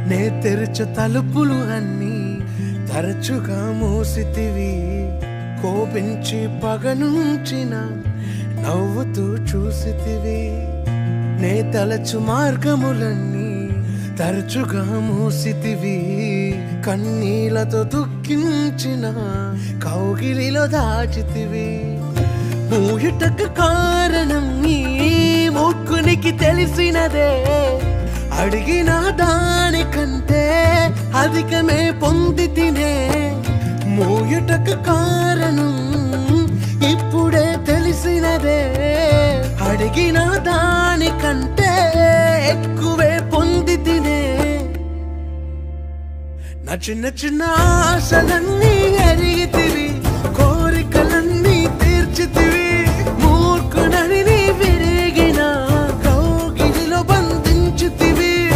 నే తెరచు తలుపులు అన్నీ తరచుగా మూసితివి. కోపించి పగనుంచిన నవ్వుతూ చూసితివి. నే తలచు మార్గములన్నీ తరచుగా మూసితివి. కన్నీలతో దుఃఖించిన కౌగిలిలో దాచితివి. మూయుటకు కారణం నీ ముక్కునికి తెలిసినదే. అడిగిన దానికంటే అధికమే పొంది తినే. మూయుటకు కారణం ఇప్పుడే తెలిసినదే. అడిగిన దానికంటే ఎక్కువే పొంది తినే. నా చిన్న చిన్న ఆశలన్నీ ఎరిగితివి.